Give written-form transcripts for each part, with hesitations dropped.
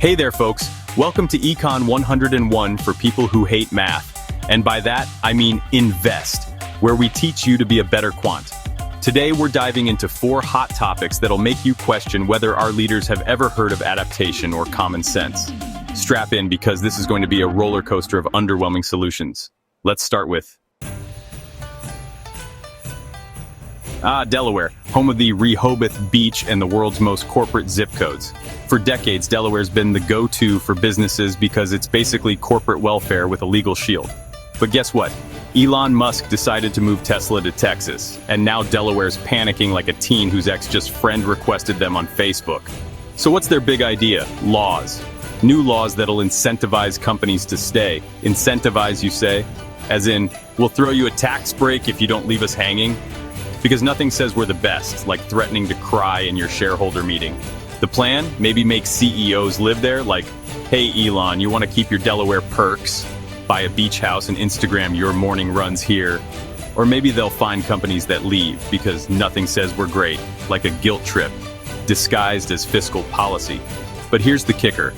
Hey there, folks. Welcome to Econ 101 for people who hate math. And by that, I mean invest, where we teach you to be a better quant. Today, we're diving into 4 hot topics that'll make you question whether our leaders have ever heard of adaptation or common sense. Strap in because this is going to be a roller coaster of underwhelming solutions. Let's start with Delaware, home of the Rehoboth Beach and the world's most corporate zip codes. For decades, Delaware's been the go-to for businesses because it's basically corporate welfare with a legal shield. But guess what? Elon Musk decided to move Tesla to Texas, and now Delaware's panicking like a teen whose ex just friend requested them on Facebook. So what's their big idea? Laws. New laws that'll incentivize companies to stay. Incentivize, you say? As in, we'll throw you a tax break if you don't leave us hanging? Because nothing says we're the best, like threatening to cry in your shareholder meeting. The plan? Maybe make CEOs live there, like, hey Elon, you want to keep your Delaware perks? Buy a beach house and Instagram your morning runs here. Or maybe they'll find companies that leave because nothing says we're great, like a guilt trip, disguised as fiscal policy. But here's the kicker.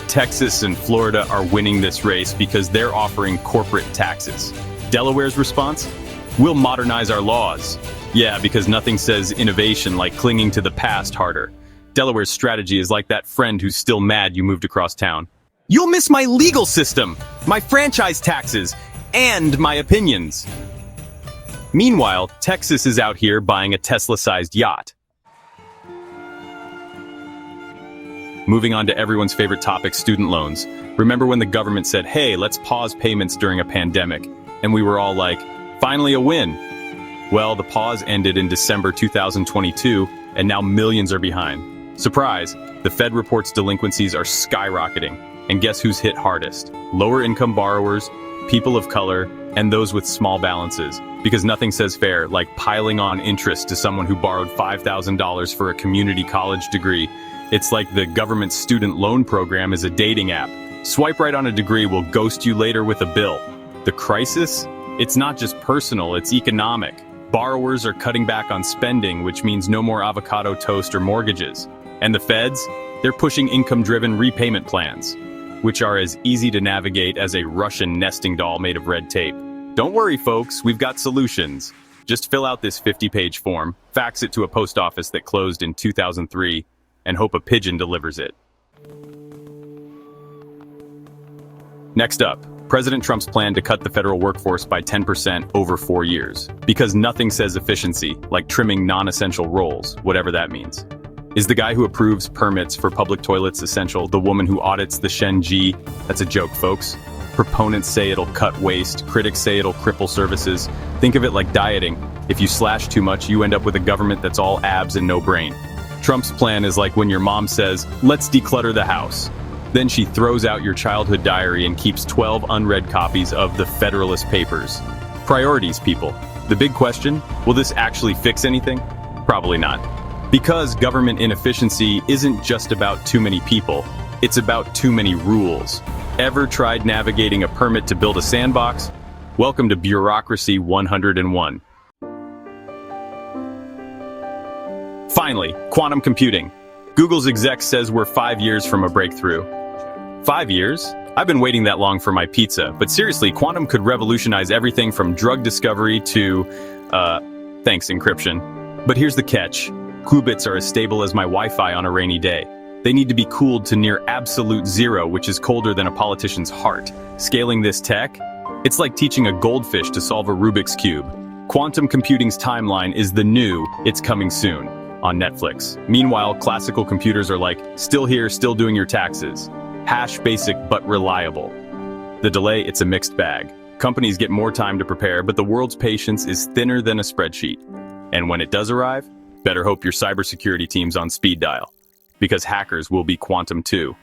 Texas and Florida are winning this race because they're offering corporate taxes. Delaware's response? We'll modernize our laws. Yeah, because nothing says innovation like clinging to the past harder. Delaware's strategy is like that friend who's still mad you moved across town. You'll miss my legal system, my franchise taxes, and my opinions. Meanwhile, Texas is out here buying a Tesla-sized yacht. Moving on to everyone's favorite topic, student loans. Remember when the government said, hey, let's pause payments during a pandemic, and we were all like, finally a win. Well, the pause ended in December 2022, and now millions are behind. Surprise, the Fed reports delinquencies are skyrocketing. And guess who's hit hardest? Lower income borrowers, people of color, and those with small balances. Because nothing says fair, like piling on interest to someone who borrowed $5,000 for a community college degree. It's like the government student loan program is a dating app. Swipe right on a degree will ghost you later with a bill. The crisis? It's not just personal, it's economic. Borrowers are cutting back on spending, which means no more avocado toast or mortgages. And the feds? They're pushing income-driven repayment plans, which are as easy to navigate as a Russian nesting doll made of red tape. Don't worry, folks, we've got solutions. Just fill out this 50-page form, fax it to a post office that closed in 2003, and hope a pigeon delivers it. Next up, President Trump's plan to cut the federal workforce by 10% over 4 years. Because nothing says efficiency, like trimming non-essential roles, whatever that means. Is the guy who approves permits for public toilets essential? The woman who audits the Shenji? That's a joke, folks. Proponents say it'll cut waste. Critics say it'll cripple services. Think of it like dieting. If you slash too much, you end up with a government that's all abs and no brain. Trump's plan is like when your mom says, let's declutter the house. Then she throws out your childhood diary and keeps 12 unread copies of the Federalist Papers. Priorities, people. The big question, will this actually fix anything? Probably not. Because government inefficiency isn't just about too many people, it's about too many rules. Ever tried navigating a permit to build a sandbox? Welcome to Bureaucracy 101. Finally, quantum computing. Google's exec says we're 5 years from a breakthrough. 5 years? I've been waiting that long for my pizza, but seriously, quantum could revolutionize everything from drug discovery to, thanks, encryption. But here's the catch. Qubits are as stable as my Wi-Fi on a rainy day. They need to be cooled to near absolute zero, which is colder than a politician's heart. Scaling this tech? It's like teaching a goldfish to solve a Rubik's Cube. Quantum computing's timeline is the new It's Coming Soon on Netflix. Meanwhile, classical computers are like, still here, still doing your taxes. Hash basic but reliable. The delay, it's a mixed bag. Companies get more time to prepare, but the world's patience is thinner than a spreadsheet. And when it does arrive, better hope your cybersecurity team's on speed dial, because hackers will be quantum too.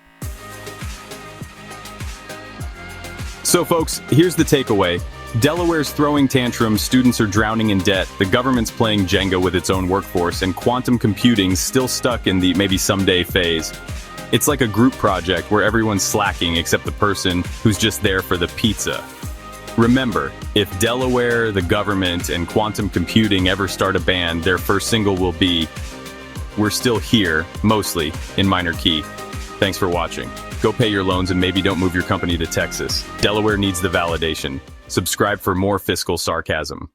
So folks, here's the takeaway. Delaware's throwing tantrums, students are drowning in debt, the government's playing Jenga with its own workforce, and quantum computing's still stuck in the maybe someday phase. It's like a group project where everyone's slacking except the person who's just there for the pizza. Remember, if Delaware, the government, and quantum computing ever start a band, their first single will be "We're Still Here," mostly in minor key. Thanks for watching. Go pay your loans and maybe don't move your company to Texas. Delaware needs the validation. Subscribe for more fiscal sarcasm.